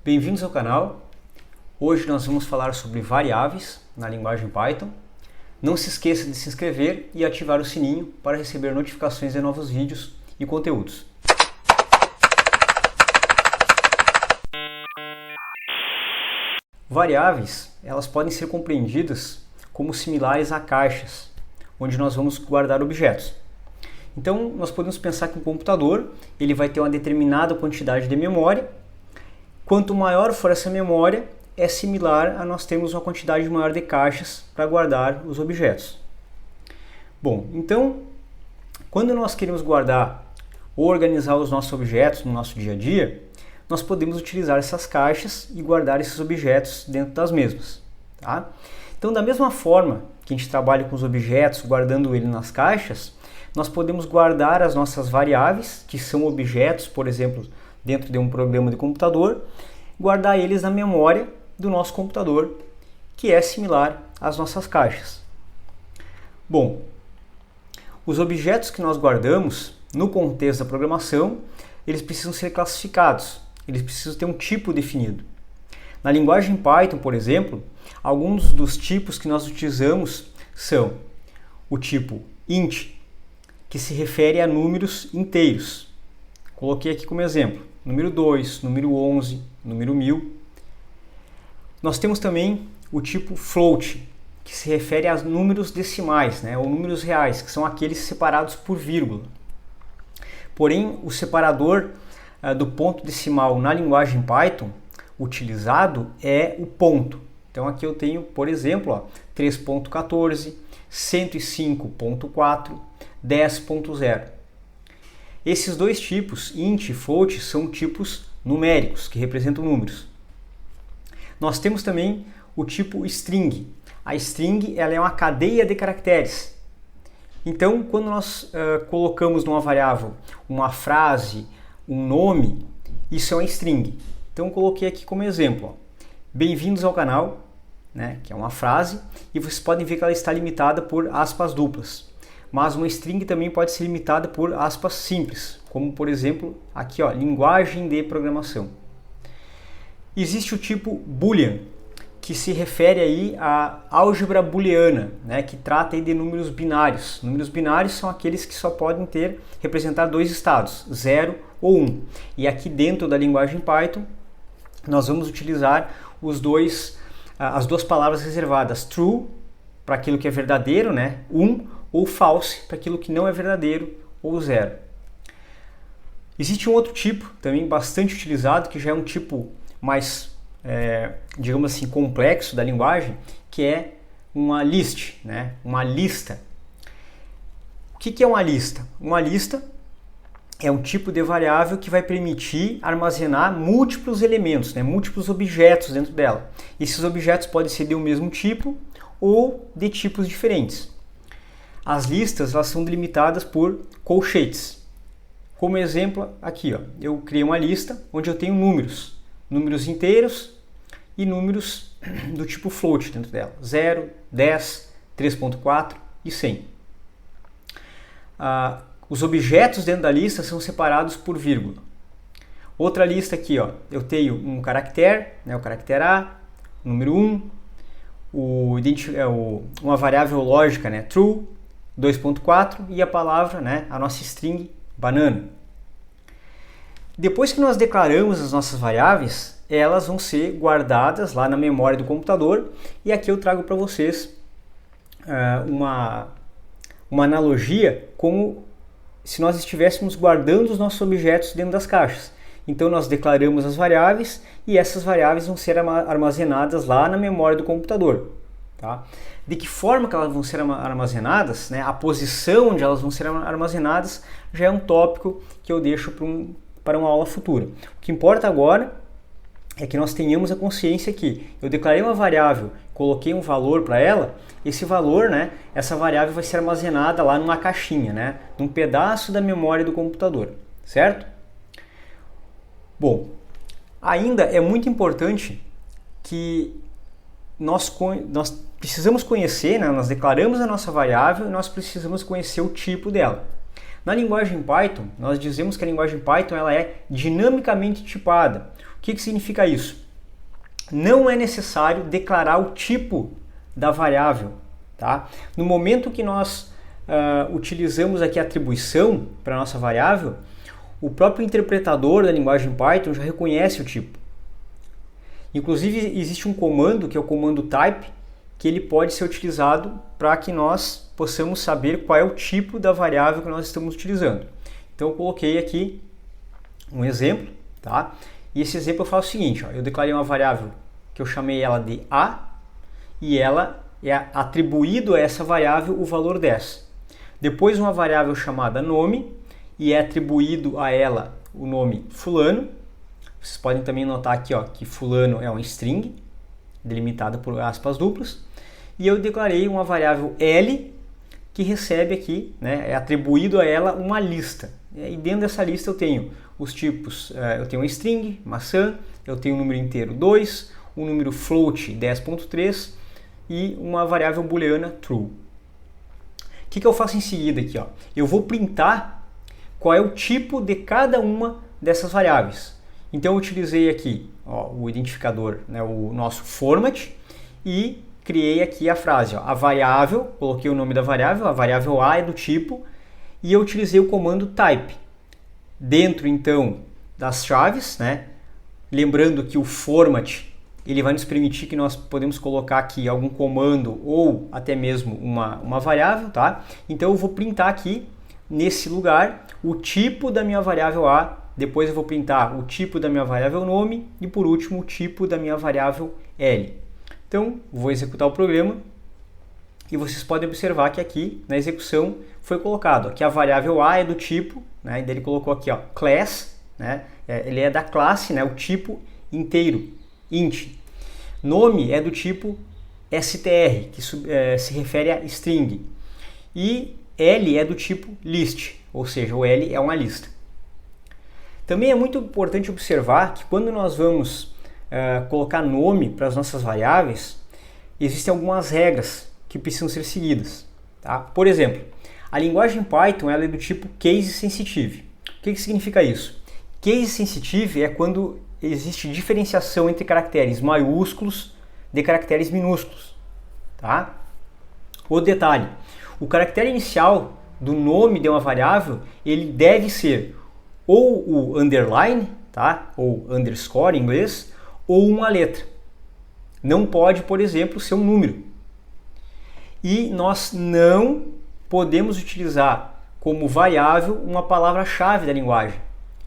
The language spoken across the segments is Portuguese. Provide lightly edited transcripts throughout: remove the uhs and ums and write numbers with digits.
Bem-vindos ao canal. Hoje nós vamos falar sobre variáveis na linguagem Python. Não se esqueça de se inscrever e ativar o sininho para receber notificações de novos vídeos e conteúdos. Variáveis, elas podem ser compreendidas como similares a caixas, onde nós vamos guardar objetos. Então, nós podemos pensar que um computador ele vai ter uma determinada quantidade de memória. Quanto maior for essa memória, é similar a nós termos uma quantidade maior de caixas para guardar os objetos. Bom, então, quando nós queremos guardar ou organizar os nossos objetos no nosso dia a dia, nós podemos utilizar essas caixas e guardar esses objetos dentro das mesmas. Tá? Então, da mesma forma que a gente trabalha com os objetos, guardando ele nas caixas, nós podemos guardar as nossas variáveis, que são objetos, por exemplo, dentro de um programa de computador, guardar eles na memória do nosso computador, que é similar às nossas caixas. Bom, os objetos que nós guardamos no contexto da programação, eles precisam ser classificados, eles precisam ter um tipo definido. Na linguagem Python, por exemplo, alguns dos tipos que nós utilizamos são o tipo int, que se refere a números inteiros. Coloquei aqui como exemplo, número 2, número 11, número 1000. Nós temos também o tipo float, que se refere a números decimais, ou números reais, que são aqueles separados por vírgula. Porém, o separador do ponto decimal na linguagem Python utilizado é o ponto. Então aqui eu tenho, por exemplo, 3.14, 105.4, 10.0. Esses dois tipos, int e float, são tipos numéricos, que representam números. Nós temos também o tipo string. A string ela é uma cadeia de caracteres. Então, quando nós colocamos numa variável uma frase, um nome, isso é uma string. Então, eu coloquei aqui como exemplo. Bem-vindos ao canal, que é uma frase, e vocês podem ver que ela está limitada por aspas duplas. Mas uma string também pode ser limitada por aspas simples, como por exemplo, aqui, linguagem de programação. Existe o tipo boolean, que se refere aí à álgebra booleana, que trata aí de números binários. Números binários são aqueles que só podem representar dois estados, 0 ou 1. E aqui dentro da linguagem Python, nós vamos utilizar as duas palavras reservadas, true, para aquilo que é verdadeiro, 1, ou false, para aquilo que não é verdadeiro, ou 0. Existe um outro tipo, também bastante utilizado, que já é um tipo mais, digamos assim, complexo da linguagem, que é uma list, uma lista. O que é uma lista? Uma lista é um tipo de variável que vai permitir armazenar múltiplos elementos, múltiplos objetos dentro dela. Esses objetos podem ser do mesmo tipo ou de tipos diferentes. As listas elas são delimitadas por colchetes. Como exemplo, aqui eu criei uma lista onde eu tenho números inteiros e números do tipo float dentro dela, 0, 10, 3.4 e 100. Os objetos dentro da lista são separados por vírgula. Outra lista aqui, eu tenho um caractere, o caractere A, número 1, uma variável lógica, true, 2.4 e a palavra, a nossa string, banana. Depois que nós declaramos as nossas variáveis, elas vão ser guardadas lá na memória do computador e aqui eu trago para vocês uma analogia como se nós estivéssemos guardando os nossos objetos dentro das caixas. Então nós declaramos as variáveis e essas variáveis vão ser armazenadas lá na memória do computador. Tá? De que forma que elas vão ser armazenadas, a posição onde elas vão ser armazenadas já é um tópico que eu deixo para uma aula futura. O que importa agora é que nós tenhamos a consciência que eu declarei uma variável, coloquei um valor para ela, esse valor, essa variável vai ser armazenada lá numa caixinha, num pedaço da memória do computador, certo? Bom, ainda é muito importante que nós precisamos conhecer, nós declaramos a nossa variável e nós precisamos conhecer o tipo dela. Na linguagem Python, nós dizemos que a linguagem Python ela é dinamicamente tipada. O que significa isso? Não é necessário declarar o tipo da variável, tá? No momento que nós utilizamos aqui a atribuição para a nossa variável, o próprio interpretador da linguagem Python já reconhece o tipo. Inclusive, existe um comando, que é o comando type, que ele pode ser utilizado para que nós possamos saber qual é o tipo da variável que nós estamos utilizando. Então, eu coloquei aqui um exemplo, tá? E esse exemplo eu faço o seguinte, ó, eu declarei uma variável que eu chamei ela de A, e ela é atribuído a essa variável o valor 10. Depois uma variável chamada nome, e é atribuído a ela o nome fulano. Vocês podem também notar aqui, ó, que fulano é um string, delimitada por aspas duplas. E eu declarei uma variável L, que recebe aqui, né, é atribuído a ela uma lista. E dentro dessa lista eu tenho os tipos, eu tenho um string, maçã, eu tenho um número inteiro 2, um número float 10.3 e uma variável booleana true. O que eu faço em seguida aqui? Ó? Eu vou printar qual é o tipo de cada uma dessas variáveis. Então eu utilizei aqui, ó, o identificador, né, o nosso format, e criei aqui a frase, ó, a variável, coloquei o nome da variável, a variável A é do tipo, e eu utilizei o comando type. Dentro então das chaves, né, lembrando que o format ele vai nos permitir que nós podemos colocar aqui algum comando ou até mesmo uma variável, tá? Então eu vou printar aqui nesse lugar o tipo da minha variável A, depois eu vou printar o tipo da minha variável nome e por último o tipo da minha variável L. Então vou executar o programa e vocês podem observar que aqui na execução foi colocado que a variável A é do tipo, né? Ele colocou aqui, ó, class, né? Ele é da classe, né? O tipo inteiro, int. Nome é do tipo str, que se refere a string. E L é do tipo list, ou seja, o L é uma lista. Também é muito importante observar que quando nós vamos colocar nome para as nossas variáveis, existem algumas regras que precisam ser seguidas. Tá? Por exemplo, a linguagem Python ela é do tipo case sensitive. O que significa isso? Case sensitive é quando existe diferenciação entre caracteres maiúsculos de caracteres minúsculos. Tá? O detalhe, o caractere inicial do nome de uma variável, ele deve ser ou o underline, tá? Ou underscore em inglês, ou uma letra. Não pode, por exemplo, ser um número. E nós não podemos utilizar como variável uma palavra-chave da linguagem.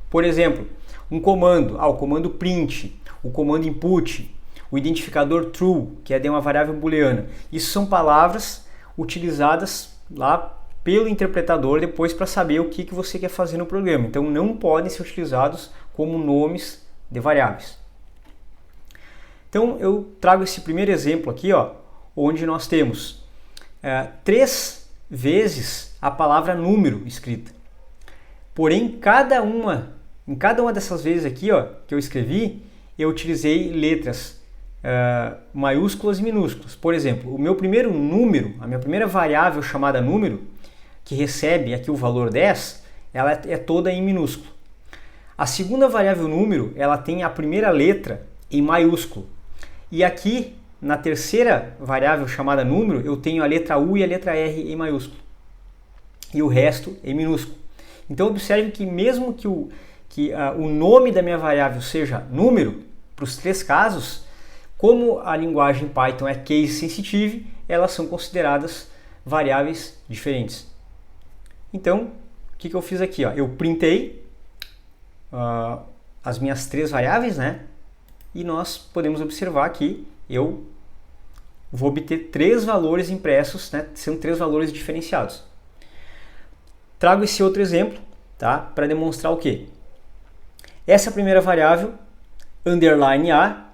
Por exemplo, um comando, o comando print, o comando input, o identificador true, que é de uma variável booleana. Isso são palavras utilizadas lá pelo interpretador depois para saber o que você quer fazer no programa. Então não podem ser utilizados como nomes de variáveis. Então eu trago esse primeiro exemplo aqui, ó, onde nós temos 3 vezes a palavra número escrita. Porém, em cada uma dessas vezes aqui, ó, que eu escrevi, eu utilizei letras maiúsculas e minúsculas. Por exemplo, o meu primeiro número, a minha primeira variável chamada número, que recebe aqui o valor 10, ela é toda em minúsculo. A segunda variável número, ela tem a primeira letra em maiúsculo. E aqui, na terceira variável chamada número, eu tenho a letra U e a letra R em maiúsculo. E o resto em minúsculo. Então observe que mesmo que o nome da minha variável seja número, para os 3 casos, como a linguagem Python é case sensitive, elas são consideradas variáveis diferentes. Então, o que eu fiz aqui? Ó? Eu printei as minhas 3 variáveis, né? E nós podemos observar que eu vou obter 3 valores impressos, né? São 3 valores diferenciados. Trago esse outro exemplo, tá? Para demonstrar o quê? Essa primeira variável, underline A,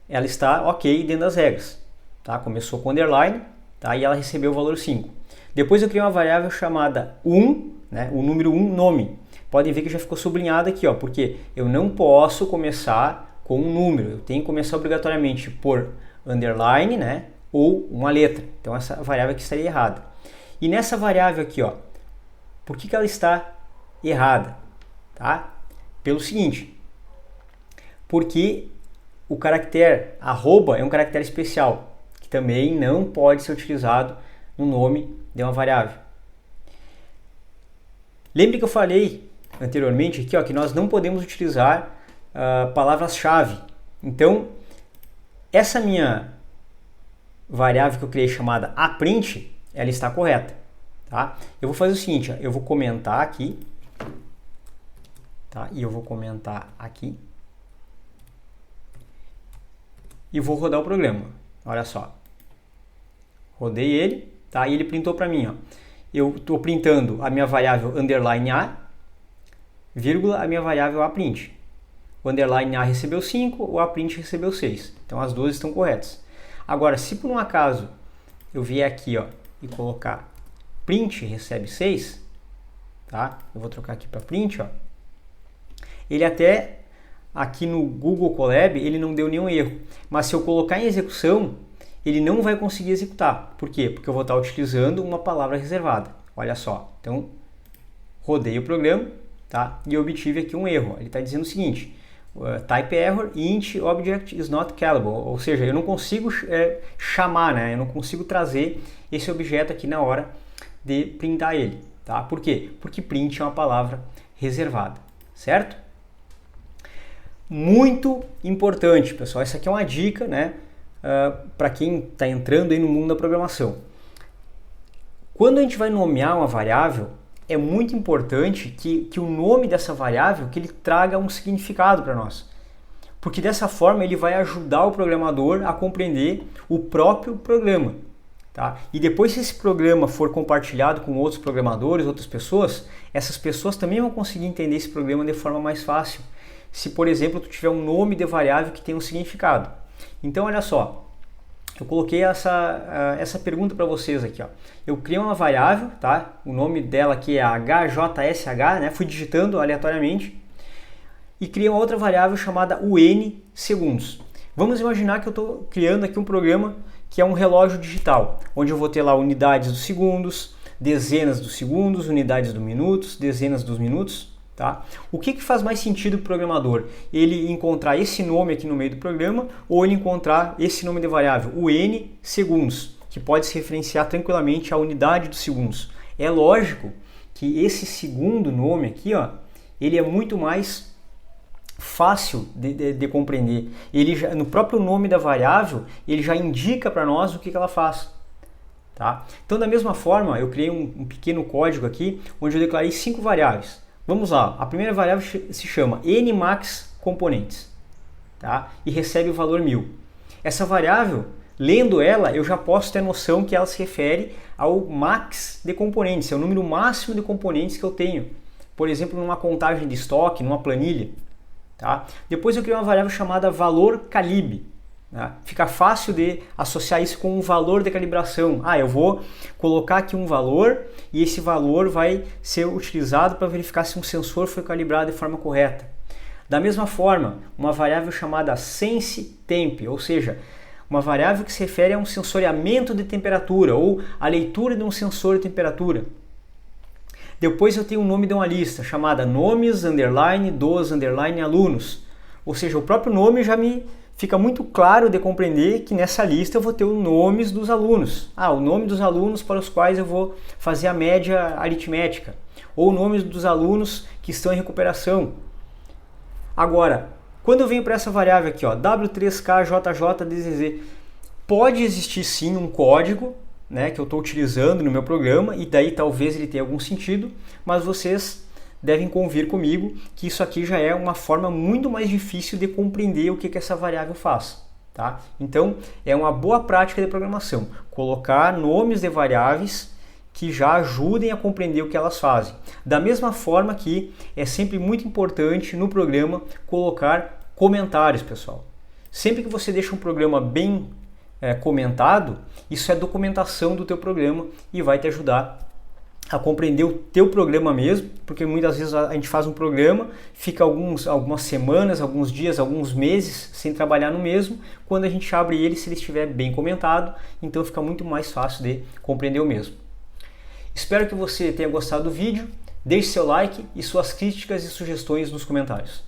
ela está ok dentro das regras. Tá? Começou com underline, tá? E ela recebeu o valor 5. Depois eu criei uma variável chamada 1, né? O número 1, nome. Podem ver que já ficou sublinhado aqui, ó, porque eu não posso começar com um número. Eu tenho que começar obrigatoriamente por underline, né? Ou uma letra. Então essa variável aqui estaria errada. E nessa variável aqui, ó, por que ela está errada? Tá? Pelo seguinte, porque o caractere arroba é um caractere especial, que também não pode ser utilizado no nome de uma variável. Lembre que eu falei anteriormente aqui, ó, que nós não podemos utilizar palavras-chave. Então, essa minha variável que eu criei chamada aPrint, ela está correta. Tá? Eu vou fazer o seguinte, ó, eu vou comentar aqui, tá? E eu vou comentar aqui e vou rodar o programa. Olha só, rodei ele, tá? E ele printou para mim, ó. Eu estou printando a minha variável underline a, vírgula, a minha variável aPrint. O underline a recebeu 5, o aPrint recebeu 6. Então as duas estão corretas. Agora, se por um acaso eu vier aqui, ó, e colocar print recebe 6, tá? Eu vou trocar aqui para print, ó. Ele até aqui no Google Colab ele não deu nenhum erro, mas se eu colocar em execução, ele não vai conseguir executar. Por quê? Porque eu vou estar utilizando uma palavra reservada. Olha só. Então, rodei o programa, tá? E obtive aqui um erro. Ele está dizendo o seguinte: type error int object is not callable, ou seja, eu não consigo chamar, né? Eu não consigo trazer esse objeto aqui na hora de printar ele, tá? Por quê? Porque print é uma palavra reservada, certo? Muito importante, pessoal. Essa aqui é uma dica, né? Para quem está entrando aí no mundo da programação. Quando a gente vai nomear uma variável, é muito importante que o nome dessa variável que ele traga um significado para nós. Porque dessa forma ele vai ajudar o programador a compreender o próprio programa. Tá? E depois, se esse programa for compartilhado com outros programadores, outras pessoas, essas pessoas também vão conseguir entender esse programa de forma mais fácil. Se, por exemplo, tu tiver um nome de variável que tem um significado. Então, olha só, eu coloquei essa pergunta para vocês aqui. Ó. Eu criei uma variável, tá? O nome dela aqui é HJSH, né? Fui digitando aleatoriamente e criei uma outra variável chamada UN segundos. Vamos imaginar que eu estou criando aqui um programa que é um relógio digital, onde eu vou ter lá unidades dos segundos, dezenas dos segundos, unidades dos minutos, dezenas dos minutos. Tá? O que faz mais sentido para o programador? Ele encontrar esse nome aqui no meio do programa ou ele encontrar esse nome de variável, o n segundos, que pode se referenciar tranquilamente à unidade dos segundos. É lógico que esse segundo nome aqui, ó, ele é muito mais fácil de compreender. Ele já, no próprio nome da variável, ele já indica para nós o que ela faz. Tá? Então, da mesma forma, eu criei um pequeno código aqui, onde eu declarei 5 variáveis. Vamos lá, a primeira variável se chama nmaxComponents, tá? E recebe o valor 1000. Essa variável, lendo ela, eu já posso ter noção que ela se refere ao max de componentes, é o número máximo de componentes que eu tenho. Por exemplo, numa contagem de estoque, numa planilha. Tá? Depois eu criei uma variável chamada valor calib. Né? Fica fácil de associar isso com um valor de calibração. Eu vou colocar aqui um valor e esse valor vai ser utilizado para verificar se um sensor foi calibrado de forma correta. Da mesma forma, uma variável chamada senseTemp, ou seja, uma variável que se refere a um sensoriamento de temperatura ou a leitura de um sensor de temperatura. Depois eu tenho o nome de uma lista chamada nomes, dos, alunos. Ou seja, o próprio nome já me fica muito claro de compreender que nessa lista eu vou ter os nomes dos alunos. O nome dos alunos para os quais eu vou fazer a média aritmética. Ou nomes dos alunos que estão em recuperação. Agora, quando eu venho para essa variável aqui, ó, W3KJJDZZ, pode existir sim um código, né, que eu estou utilizando no meu programa e daí talvez ele tenha algum sentido, mas vocês devem convir comigo que isso aqui já é uma forma muito mais difícil de compreender o que essa variável faz. Tá? Então, é uma boa prática de programação, colocar nomes de variáveis que já ajudem a compreender o que elas fazem. Da mesma forma que é sempre muito importante no programa colocar comentários, pessoal. Sempre que você deixa um programa bem comentado, isso é documentação do teu programa e vai te ajudar a compreender o teu programa mesmo, porque muitas vezes a gente faz um programa, fica algumas semanas, alguns dias, alguns meses sem trabalhar no mesmo. Quando a gente abre ele, se ele estiver bem comentado, então fica muito mais fácil de compreender o mesmo. Espero que você tenha gostado do vídeo, deixe seu like e suas críticas e sugestões nos comentários.